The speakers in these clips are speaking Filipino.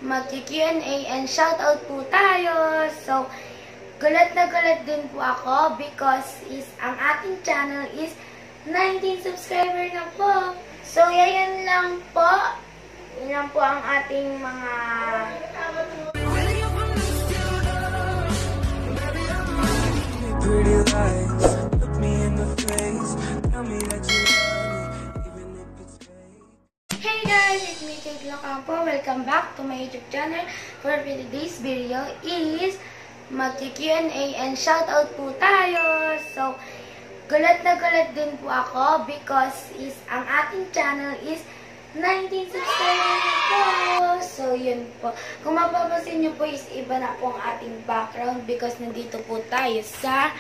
magki-Q&A and shoutout po tayo. So, gulat na gulat din po ako because ang ating channel is 19 subscriber na po. So, yan lang po. Yan lang po ang ating mga... Pretty lies, look me in the face, tell me that you love me, even if it's fake. Hey guys, it's me, Kate Locampo. Welcome back to my YouTube channel. For today's video is magki-Q&A and shoutout po tayo. So, gulat na gulat din po ako because ang ating channel is 19 subscribers na po. So, yun po. Kung mapapansin nyo po is iba na po ang ating background because nandito po tayo sa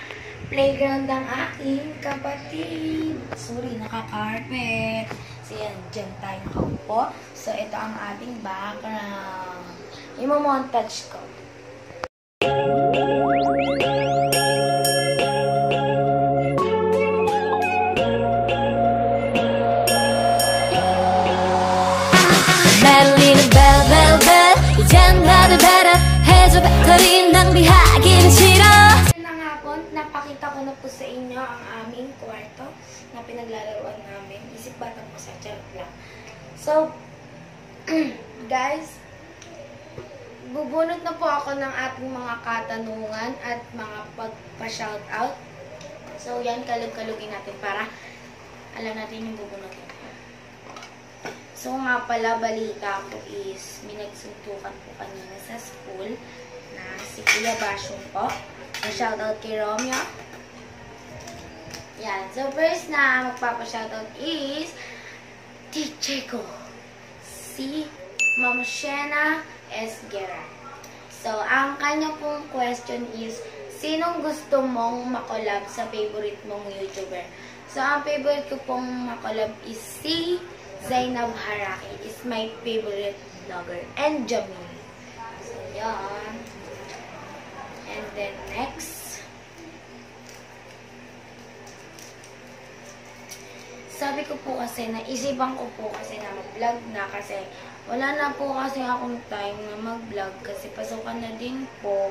playground ng aking kapatid. Sorry, naka-carpet. So, yan. Diyan tayo nakaupo. So, ito ang ating background. Imo-montage ko. Magandang hapon, napakita ko na po sa inyo ang aming kwarto na pinaglalaroan namin. Isip bata po sa charot lang. So, guys, bubunot na po ako ng ating mga katanungan at mga pagpa-shoutout. So, yan, kalug-kalugin natin para alam natin yung bubunutin. So, nga pala, balita ko is may nagsuntukan po kanina sa school na si Kuya Basyong po. Na-shoutout kay Romeo. Yan. So, first na magpapa-shoutout is teacher ko, si Ma'am Shena Esguera. So, ang kanya pong question is, sinong gusto mong makolab sa favorite mong YouTuber? So, ang favorite ko pong makolab is si Zainab Haraki. Is my favorite vlogger. And Jamil. So, yan. And then, next. Sabi ko po kasi, naisipan ko po kasi na mag-vlog na kasi wala na po kasi akong time na mag-vlog kasi pasukan na din po.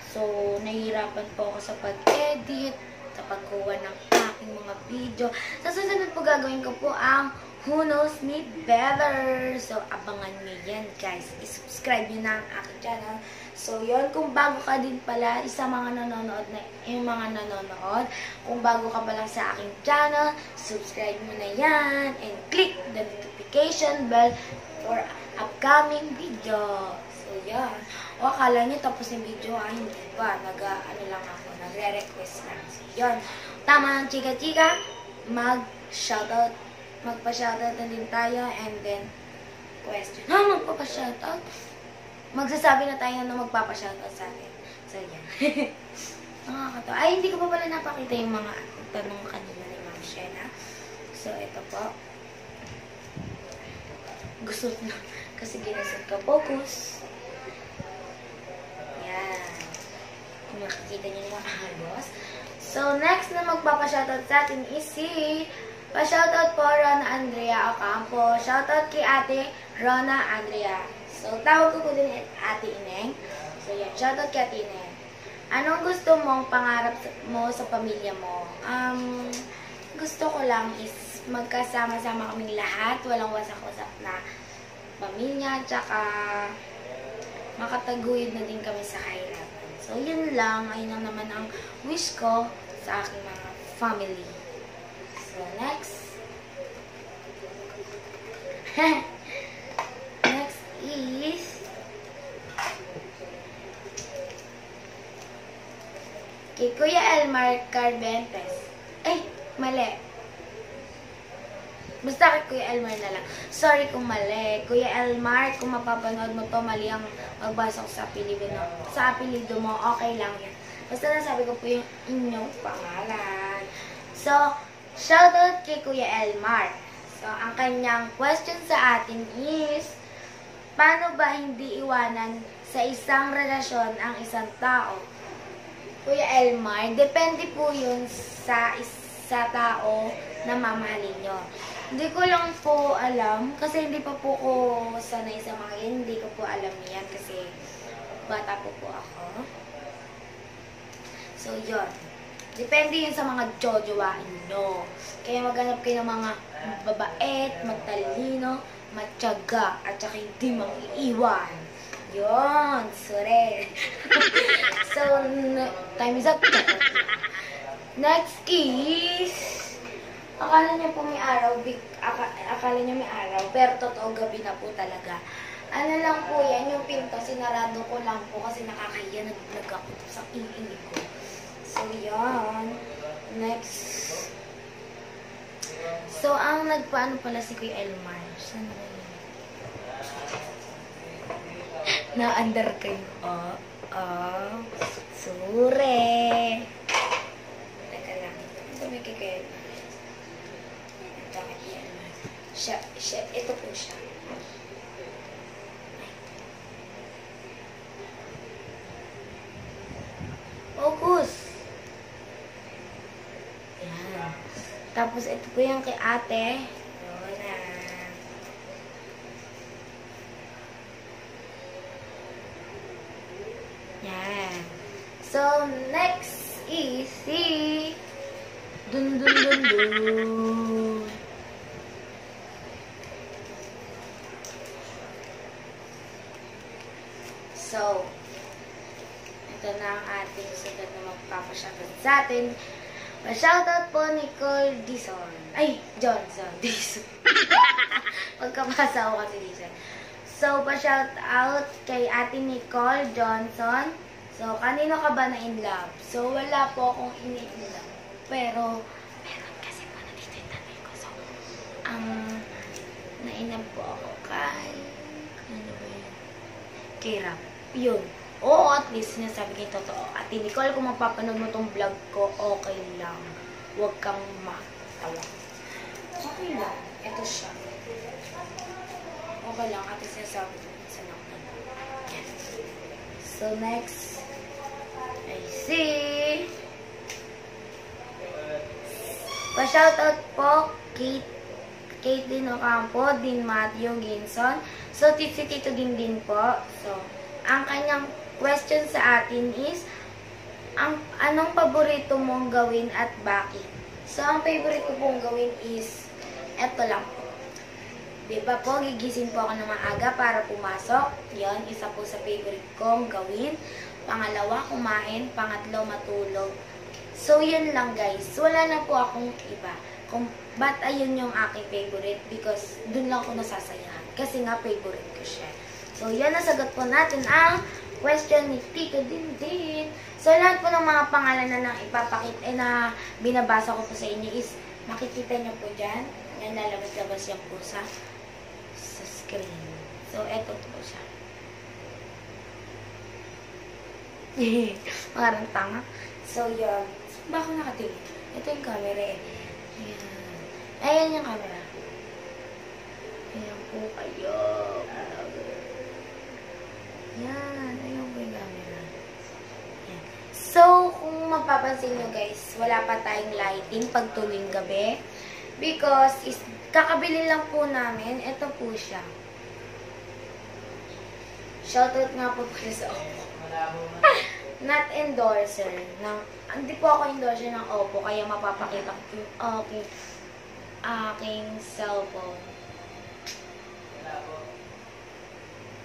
So, nahihirapan po ako sa pag-edit, sa pagkuha ng aking mga video. Sa susunod po gagawin ko po ang Who Knows Me Better. So, abangan nyo yan, guys. I-subscribe nyo na ang aking channel. So, yun. Kung bago ka din pala, isa mga nanonood na, yung mga nanonood, kung bago ka pa lang sa aking channel, subscribe mo na yan. And click the notification bell for upcoming video. So, yan. O, akala nyo tapos yung video, hindi ba? Ano lang ako, nagre-request lang. So, yun. Tama ng chika-chika, mag-shoutout. Magpa-shoutout na din tayo and then question. Magpapa-shoutout? Magsasabi na tayo na magpapa-shoutout sa atin. So, yan. Nakakatawa. Ay, hindi ko pa pala napakita yung mga tanong kanina ni Ma'am Shena. So, ito po. Gusto na. Kasi ginasot ka. Focus. Yan. Kung makikita niyo yung halos. So, next na magpapa-shoutout sa atin is si pa-shoutout po, Rona Andrea Ocampo. Shoutout kay Ate Rona Andrea. So, tawag ko po din Ate Ineng. So, yan. Shoutout kay Ate Ineng. Anong gusto mong pangarap mo sa pamilya mo? Gusto ko lang is magkasama-sama kaming lahat. Walang wasak-wasak na pamilya. Tsaka, makataguyod na din kami sa kahirapan. So, yun lang. Ayun lang naman ang wish ko sa aking mga family. So, next. Next is kay Kuya Elmar Carbentes. Ay, mali. Basta kay Kuya Elmar na lang. Sorry kung mali. Kuya Elmar, kung mapapanood mo to, mali ang magbasa ko sa apelido mo, okay lang yan. Basta nasabi ko po yung inyong pangalan. So, shoutout kay Kuya Elmar. So, ang kanyang question sa atin is, paano ba hindi iwanan sa isang relasyon ang isang tao? Kuya Elmar, depende po yun sa tao na mamahalin nyo. Hindi ko lang po alam. Kasi hindi pa po ko sanay sa mga yan. Hindi ko po alam yan. Kasi bata po ako. So, yun. Depende yun sa mga jojowain nyo. Kaya maghanap kayo ng mga babait, magtalino, matyaga, at saka hindi mag-iiwan. Yun. Sure. So, time is up. Next is, akala niyo po may araw, akala niyo may araw, pero totoo gabi na po talaga. Ano lang po yan, yung pinto, sinarado ko lang po kasi nakakahiya, nag-vlog ako sa iingin ko. So, yan. Next. So, ang nagpaano pala si Kuya Elmar. Saan na yun? Na-under kayo. Sure. Teka lang. Ito may kay Kuya Elmar. Ito kay Kuya Elmar. Ito po siya. Focus. Yan. Tapos, ito po yung kay ate. Yun na. Yan. So, next is si dun dun dun dun. So, ito na ang ating sugat na magpapashoutout sa atin. Pa-shoutout po Nicole Dizon. Ay, Johnson. Dizon. Pagkabasa ako kasi Dizon. So, pa-shoutout kay ate Nicole Johnson. So, kanino ka ba na-in love? So, wala po akong ini-in-love. Pero, meron kasi po nandito yung tatay ko. So, na-in-love po ako kay, ano ba yun? Kay Rap. Yun. Oo, at least sinasabi ko yung totoo. Ate Nicole, kung mapapanood mo tong vlog ko, okay lang. Huwag kang matawa. Okay lang. Ito siya. Okay lang. Ate sinasabi ko sa nakita. Yes. So, next. I see. Pa-shoutout po, Kate Din Ocampo, Din Matthew Ginson. So, si Tito din po. So, ang kanyang question sa atin is, anong paborito mong gawin at bakit? So, ang favorite ko pong gawin is, eto lang po. Diba po, gigising po ako ng maaga para pumasok. Yan, isa po sa favorite kong gawin. Pangalawa, kumain. Pangatlo, matulog. So, yun lang guys. Wala na po akong iba. Kung ba't ayun yung aking favorite? Because dun lang ako nasasayahan. Kasi nga, favorite ko siya. So, yan, nasagot po natin ang question ni Tito Dindin. So, lahat po ng mga pangalan na na binabasa ko po sa inyo is, makikita nyo po dyan. Yan, lalabas-labas yan po sa screen. So, eto po siya. Parang tanga. So, yun. Ba ako nakatingin? Ito yung camera eh. Ayan. Ayan yung camera. Ayan po kayo. Yan. Ayun po yung camera. Yan. So, kung mapapansin nyo guys, wala pa tayong lighting pag tuwing gabi. Because, kakabili lang po namin. Ito po siya. Shoutout nga po pala sa Oppo. Not endorser. Hindi po ako endorser ng Oppo, kaya mapapakita ko yung aking cellphone.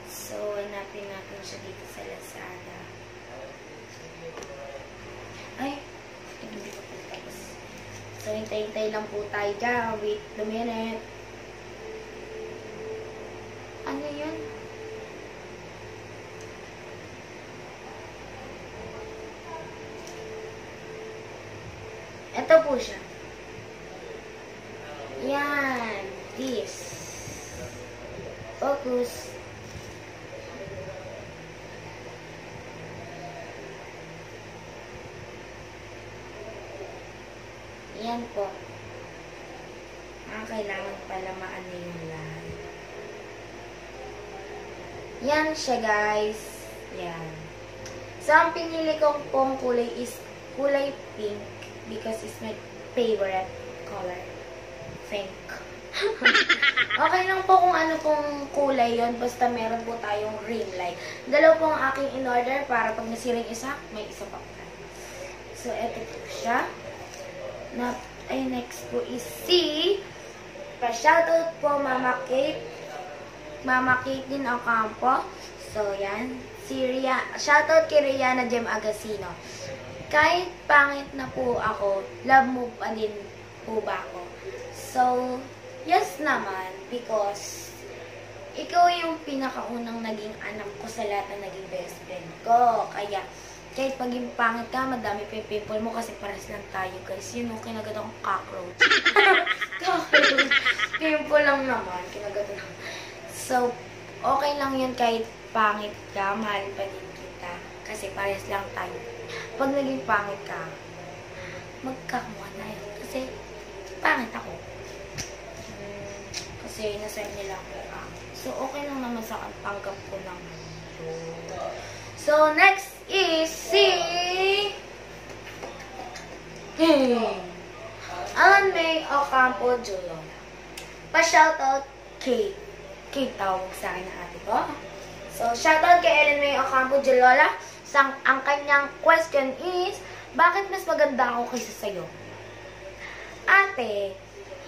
So, hanapin natin siya dito sa Lazada. Ay, hindi ko po tapos. So, hintay-hintay lang po tayo dyan. Wait a minute. Ano yun? Ito po siya. Yan. This. Focus. Yan po. Kailangan pala maano yung light. Yan siya guys. Yan. So, ang pinili kong pong kulay is kulay pink because it's my favorite color. Pink. Okay lang po kung ano pong kulay yon, basta meron po tayong ring light. Dalawa po ang aking in-order para pag nasira yung isa, may isa pa. So, eto po siya. Next po is si pa-shoutout po Mama Kate. Mama Kate din Ocampo. So, yan. Si shoutout kay Rihanna Jem Agasino. Kahit pangit na po ako, love mo pa din po ba ako? So, yes naman, because ikaw yung pinakaunang naging anak ko sa lahat na naging best friend ko. Kaya, kahit paging pangit ka, madami pa yung pimple mo kasi pares lang tayo, guys. Yun, kinagat akong cockroach. Pimple lang naman, kinagat lang. So, okay lang yun kahit pangit ka, mahal pa din kita. Kasi pares lang tayo. Pag naging pangit ka, magkakuha na yun. Kasi, pangit ako. Kasi nasa nila ako. So, okay lang naman sa akin. Tanggap ko naman. So, next is si Alan May Ocampo Julo. Pa-shoutout kay tawag sa akin na ate ko. So, shoutout kay Ellen May Ocampo Julola. Ang kanyang question is, bakit mas maganda ako kaysa sa'yo? Ate,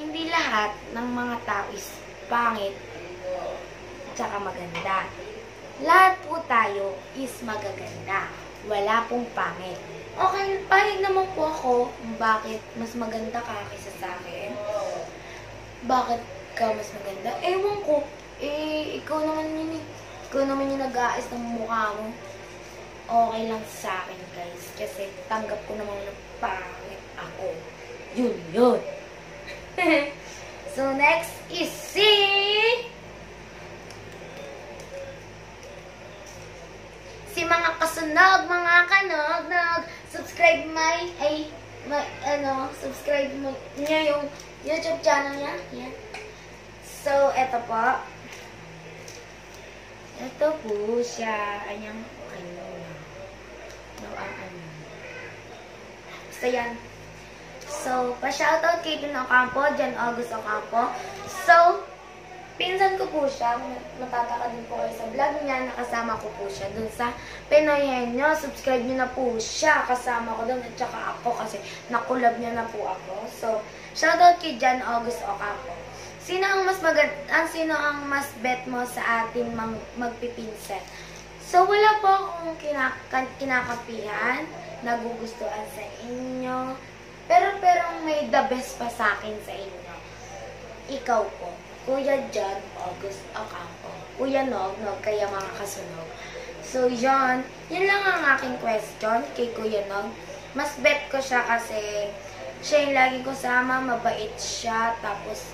hindi lahat ng mga tao is pangit tsaka maganda. Lahat po tayo is magaganda. Wala pong pangit. Okay, pahig naman po ako bakit mas maganda ka kaysa sa akin. Bakit ka mas maganda? Ewan ko. Ikaw naman yun eh. Ikaw naman yung nag-aayos ng mukha mo. Okay lang sa akin, guys. Kasi tanggap ko naman na pangit ako. Yun. So, next is si mga kasunog, mga kanog, subscribe subscribe niya yung YouTube channel niya. Yan. So, eto po. Ito po siya. Anyang, Basta yan. So, pa-shoutout kay Dun Ocampo, Jan August Ocampo. So, pinsan ko po siya. Matataka din po kayo sa vlog niya. Nakasama ko po siya dun sa Pinoy Henyo. Subscribe niyo na po siya. Kasama ko dun at saka ako kasi nakulab niya na po ako. So, shoutout kay Jan August Ocampo. Sino ang mas bet mo sa atin magpipinsan? So, wala po akong kinakapihan, nagugustuhan sa inyo. Pero may the best pa sa akin sa inyo. Ikaw po, Kuya John August Ocampo. Kuya Nog, kaya mga kasunog. So, yan lang ang aking question kay Kuya Nog. Mas bet ko siya kasi siya yung lagi ko sama, mabait siya, tapos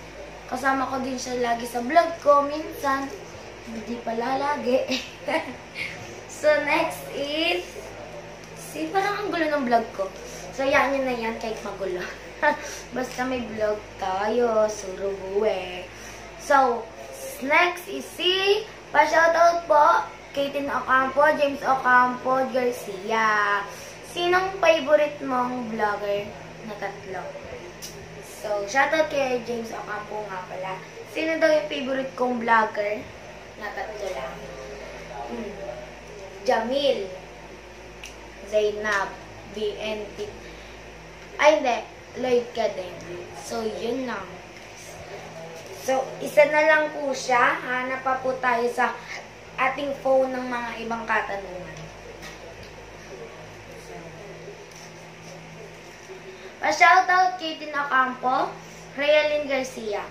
kasama ko din siya lagi sa vlog ko, minsan. Hindi pala lagi. So, next is parang ang gulo ng vlog ko. So, yan yun na yan, kahit magulo. Basta may vlog tayo, surubuwe. So, next is pa-shoutout po, Katin Ocampo, James Ocampo, Garcia. Sinong favorite mong vlogger na tatlo? So, shoutout kay James Ocampo nga pala. Sino daw yung favorite kong vlogger na tatlo lang? Jamil, Zainab, BNT. Ay, hindi. Lloyd ka din. So, yun lang. So, isa na lang po siya. Hanap pa po tayo sa ating phone ng mga ibang katanungan. Pa-shoutout kay Tina Ocampo, Realin Garcia.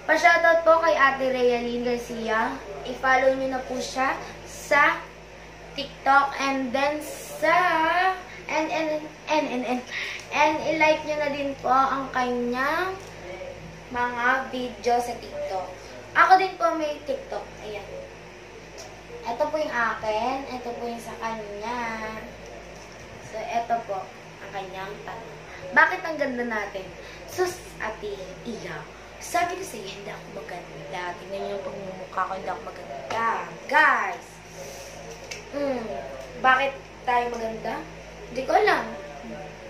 Pa-shoutout po kay Ate Realin Garcia. I-follow nyo na po siya sa TikTok and then sa and i-like nyo na din po ang kanyang mga video sa TikTok. Ako din po may TikTok. Ayan. Ito po yung akin. Ito po yung sa kanya. So, ito po ang kanyang tanong. Bakit ang ganda natin? Sus, ate, iya. Sabi ko sa'yo, hindi ako maganda. Tingnan nyo yung pagmumukha ko, hindi ako maganda. Guys! Bakit tayo maganda? Hindi ko alam.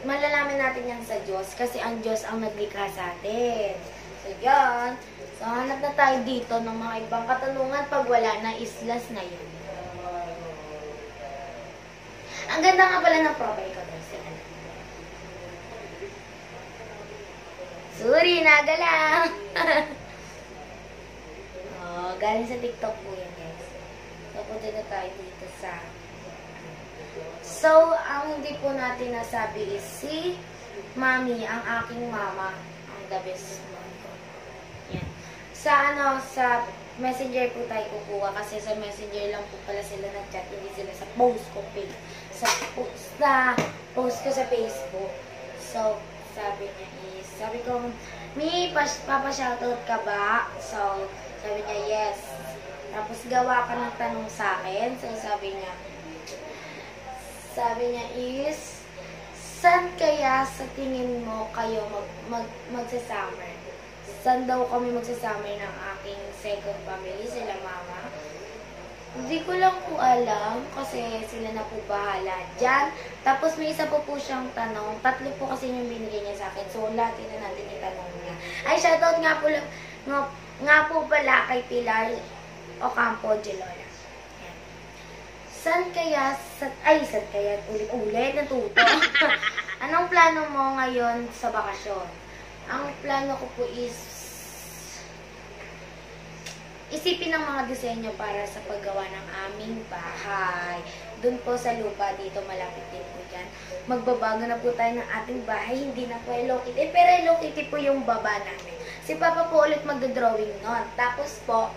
Malalaman natin yan sa Diyos kasi ang Diyos ang naglikha sa atin. So, yan. So, So, hanap na tayo dito ng mga ibang katanungan. Pag wala na, islas na yun. Ang ganda nga pala ng profile ko. Sorry, nagalang! Oh, galing sa TikTok po yan, guys. So, punta na tayo dito sa... So, ang hindi po natin nasabi is si Mami, ang aking mama, ang the best mom ko. Yan. Sa Messenger po tayo kukuha kasi sa Messenger lang po pala sila nag-chat, hindi sila sa post ko page. Sa post ko sa Facebook. So, sabi ko, Mi, papa-shoutout ka ba? So, sabi niya, yes. Tapos, gawa ka ng tanong sa akin. So, sabi niya is, saan kaya sa tingin mo kayo magsasummer? Saan daw kami magsasummer ng aking second family, sila mama? Hindi ko lang po alam kasi sila na po bahala dyan. Tapos may isa po siyang tanong. 3 po kasi yung binigay niya sa akin. So, latin na natin itanong niya. Ay, shoutout nga po pala kay Pilar Ocampo Gelola. Saan kaya, ulit, natuto. Anong plano mo ngayon sa bakasyon? Ang plano ko po is isipin ng mga disenyo para sa paggawa ng aming bahay. Doon po sa lupa, dito malapit din po dyan. Magbabago na po tayo ng ating bahay. Hindi na po Hello Kitty, pero Hello Kitty po yung baba namin. Si Papa po ulit magdodrawing nun. Tapos po,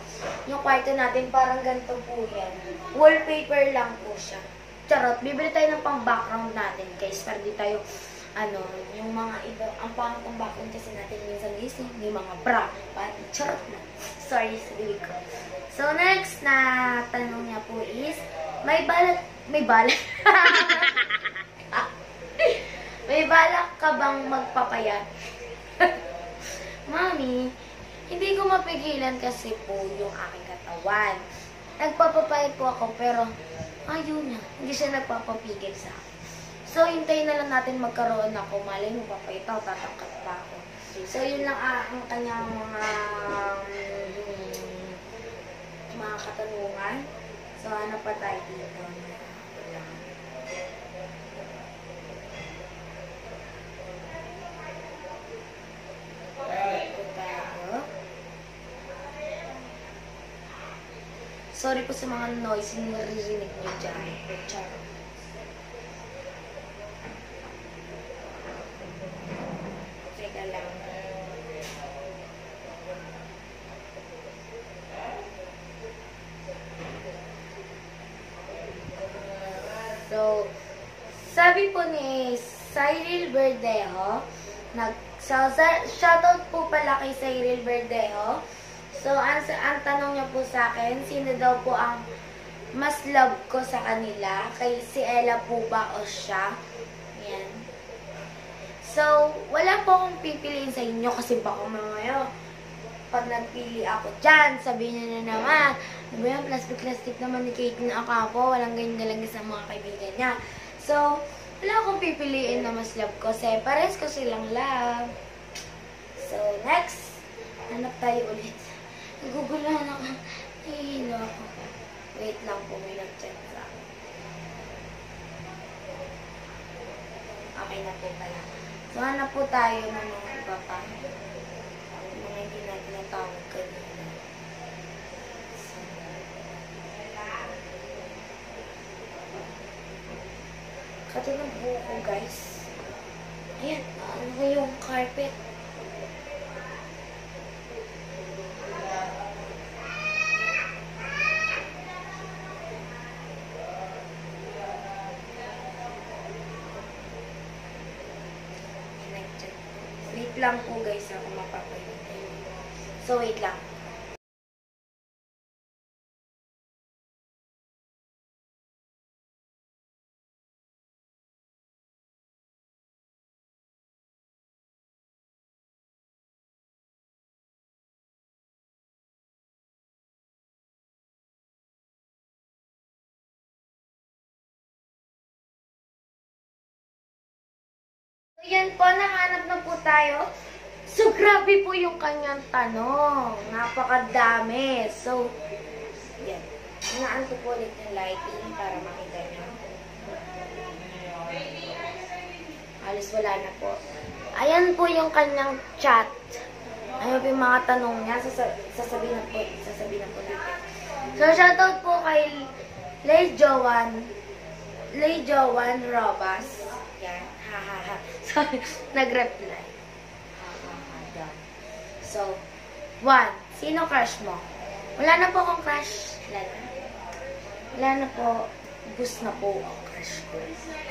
yung kwarto natin parang ganito po yan. Wallpaper lang po siya. Charot, bibili tayo ng pang background natin guys. Para di tayo, yung mga iba, ang pang background kasi natin minsan guys, may mga bra. Parang charot na. Sorry, sabi ko. So, next na tanong niya po is, may balak may balak ka bang magpapayat? Mami, hindi ko mapigilan kasi po yung aking katawan. Nagpapapayat po ako, pero ayun na, hindi siya nagpapapigil sa akin. So, hintayin na lang natin magkaroon ako. Malay mo, papayat ako, tatangkat pa ako. So, yun lang ang kanyang mga katanungan. So, ano pa tayo dito? Sorry po sa mga noise na naririnig nyo dyan. Teka lang. So, sabi po ni Cyril Verdejo, shoutout po pala kay Cyril Verdejo. So, ang tanong niya po sa akin, sino daw po ang mas love ko sa kanila? Kay si Ella po ba o siya? Yan. So, wala po akong pipiliin sa inyo kasi baka mamaya pag nagpili ako dyan, sabihin niya na naman, diba yung plastic naman ni Kate na ako, walang ganyan sa mga kaibigan niya. So, wala akong pipiliin na mas love ko kasi pares ko silang love. So, next, hanap tayo ulit. Nagugulahan ako. Nahihilo ako. Wait lang po, may nag-chat sa akin. Okay na po pala. So, hanap po tayo ng mga iba pa. Mga hindi natin natawag kanina. So, kati ng buko, guys. Ayan, ano yung carpet? Wait lang po guys, ako mapapalitin. So, wait lang. So, yan po, nahanap na po tayo. So, grabe po yung kanyang tanong. Napakadami. So, yan. Hinaan ko po ulit yung lighting para makita nyo. Halos wala na po. Ayan po yung kanyang chat. Ayun po yung mga tanong niya. Sasabihin na po dito. So, shoutout po kay Lay Joan Robas. Yan. Ha. Sorry. Nag-reply. Ha. So, 1. Sino crush mo? Wala na po akong crush. Wala na po. Bus na po ang crush ko.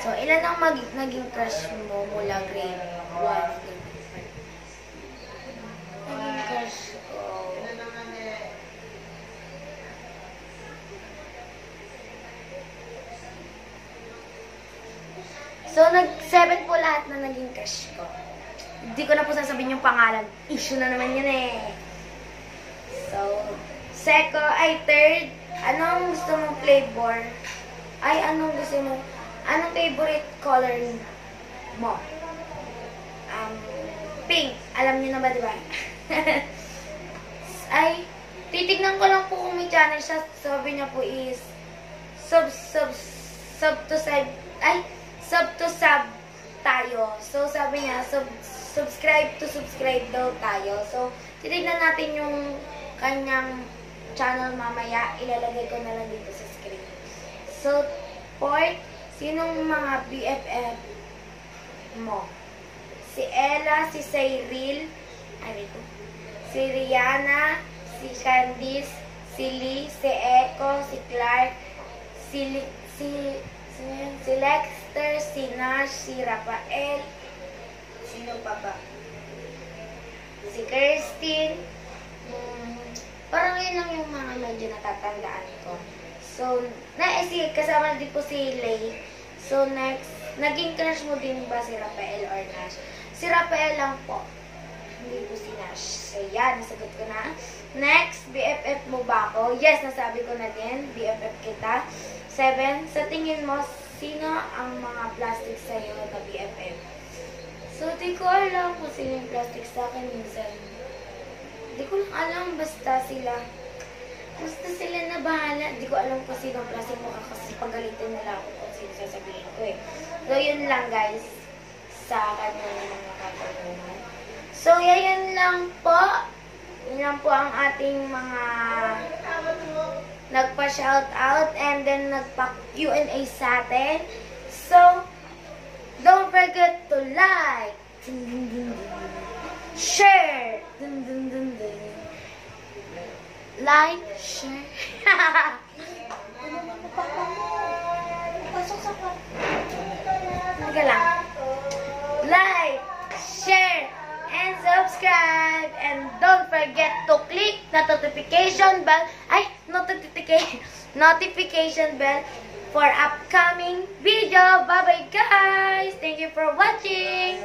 So, ilan ang naging crush mo mula grade 1? Naging crush ko. So, 7 po lahat na naging crush ko. Hindi ko na po sasabihin yung pangalan. Issue na naman yun eh. So, third, anong gusto mong flavor? Anong gusto mo? Anong favorite color mo? Pink. Alam niyo na ba, diba? Titignan ko lang po kung may channel siya. Sabi niya po is sub to sub tayo. So, sabi niya, subscribe daw tayo. So, titignan natin yung kanyang channel mamaya. Ilalagay ko na lang dito sa screen. So, fourth, sinong mga BFF mo? Si Ella, si Cyril, si Rihanna, si Candice, si Lee, si Echo, si Clark, si Lexter, si Nash, si Rafael, sino pa ba? Si Kirsten, parang yun lang yung mga medyo natatandaan ko. So, kasama din po si Lay. So, next, naging crush mo din ba si Rafael or Nash? Si Rafael lang po. Hindi po si Nash. So, yan, nasagot ko na. Next, BFF mo ba ako? Yes, nasabi ko na din. BFF kita. 7, sa tingin mo, sino ang mga plastic sa'yo na BFF? So, di ko alam kung sino yung plastic sa akin minsan. Di ko lang alam, basta sila na bahala. Di ko alam kung sino ang plastic mo kasi pagalitin nila ako kung sino sasabihin ko eh. So, yun lang guys sa kanyang mga katanungan. So, yun lang po. Yun lang po ang ating mga nagpa-shoutout and then nagpa-Q&A sa atin. So, don't forget to like, share, like, share. Sige lang. Like, share, and subscribe. And don't forget to click the notification bell. Notification bell for upcoming video. Bye-bye guys. Thank you for watching.